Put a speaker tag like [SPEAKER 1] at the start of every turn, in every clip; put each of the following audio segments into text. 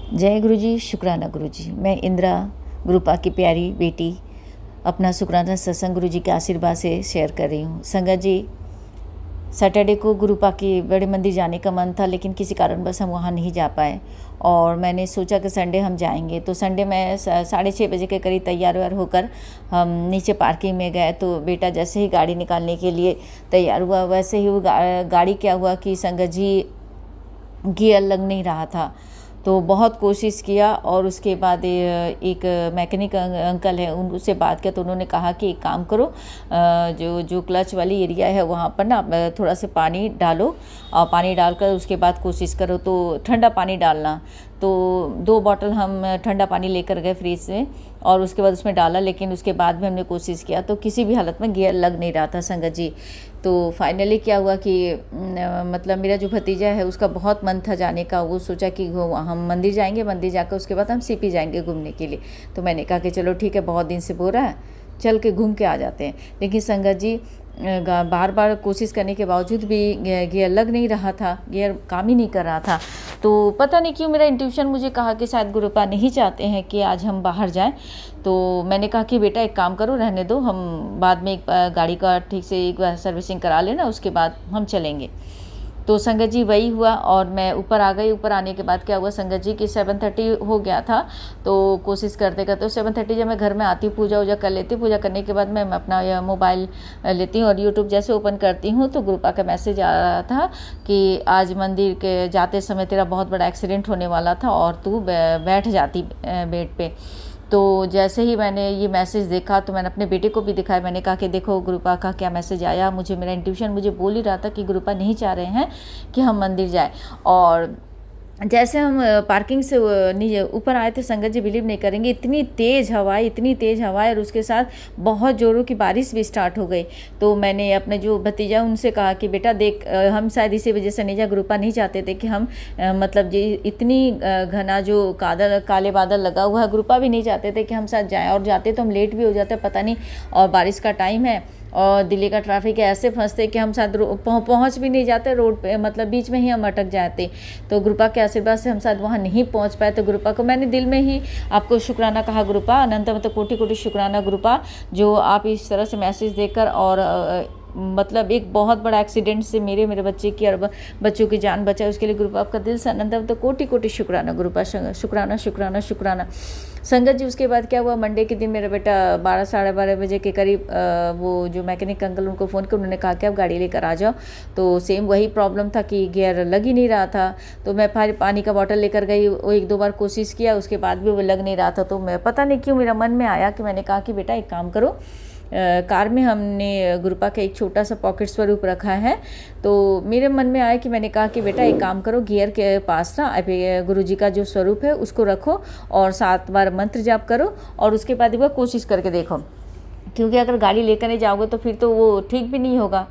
[SPEAKER 1] जय गुरु जी, शुक्राना गुरु जी। मैं इंदिरा गुरुपा की प्यारी बेटी अपना शुक्राना सत्संग गुरु जी के आशीर्वाद से शेयर कर रही हूँ। संगत जी, सैटरडे को गुरुपा के बड़े मंदिर जाने का मन था, लेकिन किसी कारणवश हम वहाँ नहीं जा पाए और मैंने सोचा कि संडे हम जाएंगे। तो संडे में 6:30 बजे के करीब तैयार व्यार होकर हम नीचे पार्किंग में गए। तो बेटा जैसे ही गाड़ी निकालने के लिए तैयार हुआ, वैसे ही वो गाड़ी क्या हुआ कि संगत जी गियर लग नहीं रहा था। तो बहुत कोशिश किया और उसके बाद एक मैकेनिक अंकल है, उनसे बात किया तो उन्होंने कहा कि एक काम करो, जो क्लच वाली एरिया है वहाँ पर ना थोड़ा सा पानी डालो और पानी डालकर उसके बाद कोशिश करो, तो ठंडा पानी डालना। तो 2 बॉटल हम ठंडा पानी लेकर गए फ्रिज में और उसके बाद उसमें डाला, लेकिन उसके बाद भी हमने कोशिश किया तो किसी भी हालत में गियर लग नहीं रहा था संगत जी। तो फाइनली क्या हुआ कि मतलब मेरा जो भतीजा है उसका बहुत मन था जाने का। वो सोचा कि हम मंदिर जाएंगे, मंदिर जाकर उसके बाद हम सीपी जाएंगे घूमने के लिए। तो मैंने कहा कि चलो ठीक है, बहुत दिन से बोल रहा है, चल के घूम के आ जाते हैं। लेकिन संगत जी बार बार कोशिश करने के बावजूद भी गियर लग नहीं रहा था, गियर काम ही नहीं कर रहा था। तो पता नहीं क्यों मेरा इंट्यूशन मुझे कहा कि शायद गुरुपा नहीं चाहते हैं कि आज हम बाहर जाएं। तो मैंने कहा कि बेटा एक काम करो, रहने दो, हम बाद में एक गाड़ी का ठीक से एक बार सर्विसिंग करा लेना, उसके बाद हम चलेंगे। तो संगत जी वही हुआ और मैं ऊपर आ गई। ऊपर आने के बाद क्या हुआ संगत जी कि 7:30 हो गया था। तो कोशिश करते करते 7:30 जब मैं घर में आती हूँ, पूजा वूजा कर लेती हूँ। पूजा करने के बाद मैं अपना यह मोबाइल लेती हूँ और यूट्यूब जैसे ओपन करती हूँ तो गुरुपा का मैसेज आ रहा था कि आज मंदिर के जाते समय तेरा बहुत बड़ा एक्सीडेंट होने वाला था और तू बैठ जाती बेड पे। तो जैसे ही मैंने ये मैसेज देखा तो मैंने अपने बेटे को भी दिखाया। मैंने कहा कि देखो गुरुपा का क्या मैसेज आया। मुझे मेरा इंट्यूशन मुझे बोल ही रहा था कि गुरुपा नहीं चाह रहे हैं कि हम मंदिर जाएं। और जैसे हम पार्किंग से नीचे ऊपर आए थे संगत जी, बिलीव नहीं करेंगे, इतनी तेज़ हवा और उसके साथ बहुत ज़ोरों की बारिश भी स्टार्ट हो गई। तो मैंने अपने जो भतीजा उनसे कहा कि बेटा देख, हम शायद इसी वजह से नहीं जा, गुरुपा नहीं चाहते थे कि हम मतलब ये इतनी घना जो काले बादल लगा हुआ है, गुरुपा भी नहीं चाहते थे कि हम साथ जाएँ, और जाते तो हम लेट भी हो जाते पता नहीं। और बारिश का टाइम है और दिल्ली का ट्रैफिक है, ऐसे फंसते कि हम शायद पहुंच भी नहीं जाते रोड पे, मतलब बीच में ही हम अटक जाते। तो गुरुपा के आशीर्वाद से हम शायद वहाँ नहीं पहुंच पाए। तो गुरुपा को मैंने दिल में ही आपको शुक्राना कहा, गुरुपा अनंत मतलब कोटि कोटि शुक्राना गुरुपा, जो आप इस तरह से मैसेज देकर और मतलब एक बहुत बड़ा एक्सीडेंट से मेरे बच्चे की और बच्चों की जान बचाए, उसके लिए गुरुपा आपका दिल से अनंत तो कोटि कोटि शुक्राना गुरुपा, शुक्राना शुक्राना शुक्राना। संगत जी उसके बाद क्या हुआ, मंडे के दिन मेरा बेटा 12 साढ़े 12 बजे के करीब वो जो मैकेनिक अंकल उनको फ़ोन किया, उन्होंने कहा कि आप गाड़ी लेकर आ जाओ। तो सेम वही प्रॉब्लम था कि गियर लग ही नहीं रहा था। तो मैं फिर पानी का बॉटल लेकर गई, वो 1-2 बार कोशिश किया, उसके बाद भी वो लग नहीं रहा था। तो मैं पता नहीं क्यों मेरा मन में आया कि मैंने कहा कि बेटा एक काम करो, कार में हमने गुरुपा का एक छोटा सा पॉकेट स्वरूप रखा है। तो मेरे मन में आया कि मैंने कहा कि बेटा एक काम करो, गियर के पास ना गुरु जी का जो स्वरूप है उसको रखो और 7 बार मंत्र जाप करो और उसके बाद एक बार कोशिश करके देखो, क्योंकि अगर गाड़ी लेकर नहीं जाओगे तो फिर तो वो ठीक भी नहीं होगा।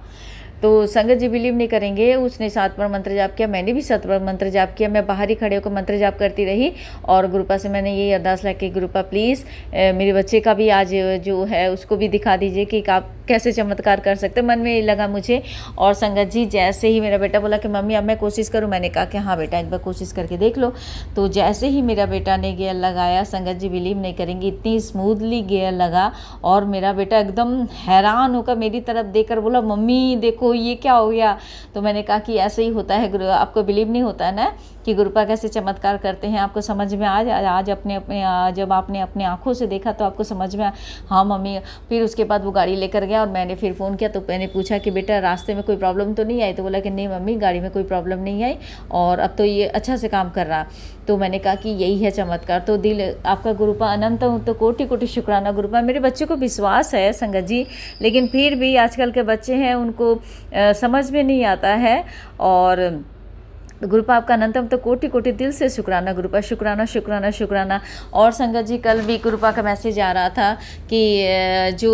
[SPEAKER 1] तो संगत जी बिलीव नहीं करेंगे, उसने 7 बार मंत्र जाप किया, मैंने भी 7 बार मंत्र जाप किया। मैं बाहर ही खड़े होकर मंत्र जाप करती रही और गुरुपा से मैंने यही अरदास लाके, गुरुपा प्लीज़ मेरे बच्चे का भी आज जो है उसको भी दिखा दीजिए कि आप कैसे चमत्कार कर सकते। मन में लगा मुझे। और संगत जी जैसे ही मेरा बेटा बोला कि मम्मी अब मैं कोशिश करूं, मैंने कहा कि हाँ बेटा एक बार कोशिश करके देख लो। तो जैसे ही मेरा बेटा ने गियर लगाया, संगत जी बिलीव नहीं करेंगी, इतनी स्मूथली गियर लगा और मेरा बेटा एकदम हैरान होकर मेरी तरफ देखकर बोला मम्मी देखो ये क्या हो गया। तो मैंने कहा कि ऐसे ही होता है गुरु, आपको बिलीव नहीं होता है ना कि गुरुपा कैसे चमत्कार करते हैं, आपको समझ में आज अपने जब आपने अपने आंखों से देखा तो आपको समझ में हाँ मम्मी। फिर उसके बाद वो गाड़ी लेकर गया और मैंने फिर फ़ोन किया तो मैंने पूछा कि बेटा रास्ते में कोई प्रॉब्लम तो नहीं आई। तो बोला कि नहीं मम्मी गाड़ी में कोई प्रॉब्लम नहीं आई और अब तो ये अच्छा से काम कर रहा। तो मैंने कहा कि यही है चमत्कार। तो दिल आपका गुरुपा अनंत तो कोटि कोटि शुक्राना गुरुपा। मेरे बच्चों को विश्वास है संगत जी, लेकिन फिर भी आजकल के बच्चे हैं उनको समझ में नहीं आता है। और गुरुपा आपका अनंतम तो कोटि कोटि दिल से शुक्राना गुरुपा, शुक्राना शुक्राना शुक्राना। और संगत जी कल भी गुरुपा का मैसेज आ रहा था कि जो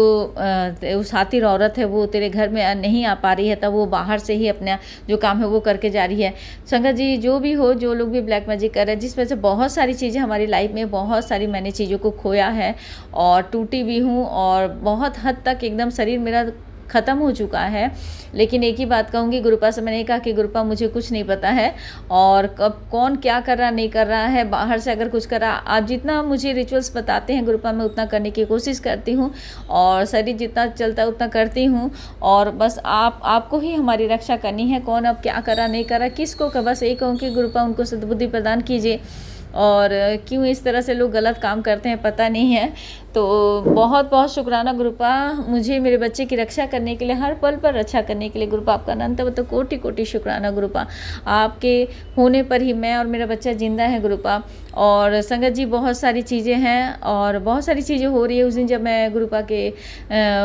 [SPEAKER 1] उस हाथिर औरत है वो तेरे घर में नहीं आ पा रही है, तब वो बाहर से ही अपना जो काम है वो करके जा रही है। संगत जी जो भी हो, जो लोग भी ब्लैक मैजिक कर रहे हैं, जिस वजह से बहुत सारी चीज़ें हमारी लाइफ में, बहुत सारी मैंने चीज़ों को खोया है और टूटी भी हूँ और बहुत हद तक एकदम शरीर मेरा ख़त्म हो चुका है। लेकिन एक ही बात कहूँगी, गुरुपा से मैंने कहा कि गुरुपा मुझे कुछ नहीं पता है और कब कौन क्या कर रहा नहीं कर रहा है, बाहर से अगर कुछ कर रहा, आप जितना मुझे रिचुअल्स बताते हैं गुरुपा मैं उतना करने की कोशिश करती हूँ और शरीर जितना चलता है उतना करती हूँ। और बस आपको ही हमारी रक्षा करनी है, कौन अब क्या कर रहा नहीं कर रहा किसको का, बस यही कहूँ कि गुरुपा उनको सद्बुद्धि प्रदान कीजिए। और क्यों इस तरह से लोग गलत काम करते हैं पता नहीं है। तो बहुत बहुत शुक्राना गुरुपा, मुझे मेरे बच्चे की रक्षा करने के लिए, हर पल पर रक्षा करने के लिए गुरुपा आपका अनंत तो कोटि कोटि शुक्राना गुरुपा। आपके होने पर ही मैं और मेरा बच्चा जिंदा है गुरुपा। और संगत जी बहुत सारी चीज़ें हैं और बहुत सारी चीज़ें हो रही है। उस दिन जब मैं गुरुपा के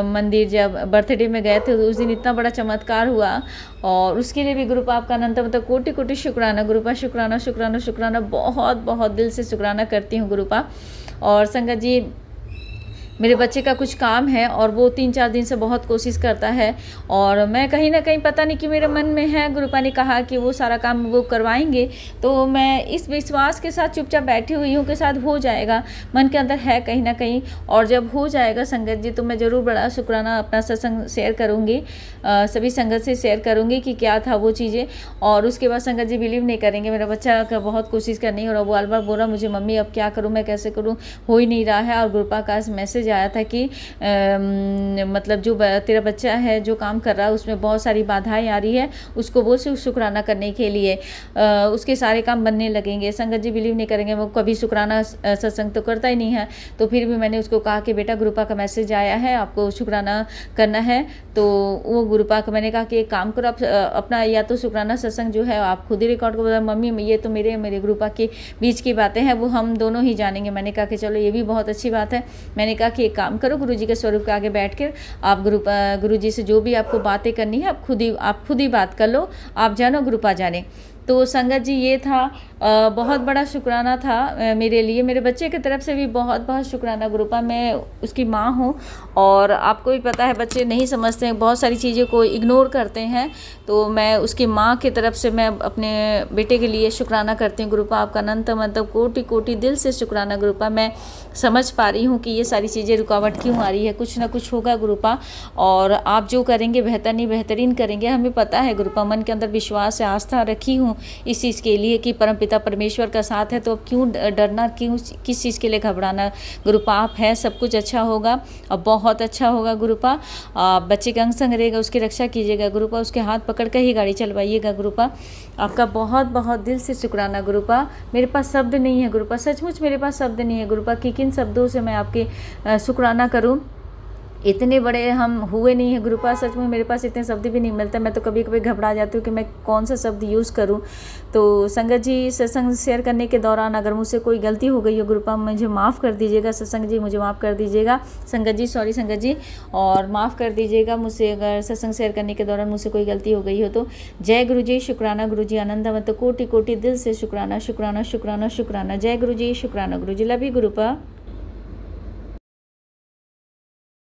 [SPEAKER 1] मंदिर जब बर्थडे में गए थे तो उस दिन इतना बड़ा चमत्कार हुआ और उसके लिए भी गुरुपा आपका अनंत मतलब कोटि कोटि शुक्राना गुरुपा। शुक्राना शुक्राना शुक्राना, बहुत बहुत दिल से शुक्राना करती हूँ गुरुपा। और संगत जी मेरे बच्चे का कुछ काम है और वो 3-4 दिन से बहुत कोशिश करता है और मैं कहीं ना कहीं पता नहीं कि मेरे मन में है, गुरुपा ने कहा कि वो सारा काम वो करवाएंगे तो मैं इस विश्वास के साथ चुपचाप बैठी हुई हूँ के साथ हो जाएगा, मन के अंदर है कहीं ना कहीं। और जब हो जाएगा संगत जी तो मैं ज़रूर बड़ा शुक्राना अपना सत्संग शेयर करूँगी, सभी संगत से शेयर करूँगी कि क्या था वो चीज़ें। और उसके बाद संगत जी बिलीव नहीं करेंगे, मेरा बच्चा का बहुत कोशिश करनी और वो बार बार बोल रहा मुझे मम्मी अब क्या करूँ, मैं कैसे करूँ, हो ही नहीं रहा है। और गुरुपा का मैसेज आया था कि मतलब जो तेरा बच्चा है जो काम कर रहा है उसमें बहुत सारी बाधाएं आ रही है, उसको वो शुक्राना करने के लिए उसके सारे काम बनने लगेंगे। संगत जी बिलीव नहीं करेंगे, वो कभी शुक्राना सत्संग तो करता ही नहीं है। तो फिर भी मैंने उसको कहा कि बेटा गुरुपा का मैसेज आया है, आपको शुक्राना करना है। तो वो गुरुपा का मैंने कहा कि एक काम करो, आप अपना या तो शुक्राना सत्संग जो है आप खुद ही रिकॉर्ड करो, मम्मी ये तो मेरे गुरुपा के बीच की बातें हैं, वो हम दोनों ही जानेंगे। मैंने कहा कि चलो ये भी बहुत अच्छी बात है। मैंने कहा कि एक काम करो, गुरुजी के स्वरूप के आगे बैठकर आप गुरुजी से जो भी आपको बातें करनी है आप खुद ही बात कर लो, आप जानो गुरुपा जाने। तो संगत जी ये था, बहुत बड़ा शुक्राना था मेरे लिए, मेरे बच्चे की तरफ से भी बहुत बहुत शुक्राना गुरुपा। मैं उसकी माँ हूँ और आपको भी पता है बच्चे नहीं समझते हैं, बहुत सारी चीज़ों को इग्नोर करते हैं। तो मैं उसकी माँ की तरफ से मैं अपने बेटे के लिए शुक्राना करती हूँ गुरुपा। आपका अनंत मतलब कोटि कोटि दिल से शुक्राना गुरुपा। मैं समझ पा रही हूँ कि ये सारी चीज़ें रुकावट क्यों आ रही है, कुछ ना कुछ होगा गुरुपा और आप जो करेंगे बेहतर नहीं बेहतरीन करेंगे, हमें पता है गुरुपा। मन के अंदर विश्वास है, आस्था रखी हूँ इस चीज़ के लिए कि परमपिता परमेश्वर का साथ है, तो अब क्यों डरना, क्यों किस चीज़ के लिए घबराना गुरुपा। आप है, सब कुछ अच्छा होगा और बहुत अच्छा होगा गुरुपा। बच्चे का अंग संग रहेगा, उसकी रक्षा कीजिएगा गुरुपा, उसके हाथ पकड़ कर ही गाड़ी चलवाइएगा गुरुपा। आपका बहुत बहुत दिल से शुक्राना गुरुपा। मेरे पास शब्द नहीं है गुरुपा, सचमुच मेरे पास शब्द नहीं है गुरुपा कि किन शब्दों से मैं आपके शुक्राना करूं। इतने बड़े हम हुए नहीं हैं गुरुपा, सच में मेरे पास इतने शब्द भी नहीं मिलते। मैं तो कभी कभी घबरा जाती हूँ कि मैं कौन सा शब्द यूज़ करूँ। तो संगत जी सत्संग शेयर करने के दौरान अगर मुझसे कोई गलती हो गई हो गुरुपा, मुझे माफ़ कर दीजिएगा। सत्संग जी मुझे माफ़ कर दीजिएगा संगत जी, सॉरी संगत जी, और माफ़ कर दीजिएगा मुझसे अगर सत्संग शेयर करने के दौरान मुझसे कोई गलती हो गई हो तो। जय गुरु जी, शुक्राना गुरु जी, आनंद मत कोटि कोटि दिल से शुक्राना शुक्राना शुक्राना शुक्राना। जय गुरु जी, शुक्राना गुरु जी, लव यू गुरुपा।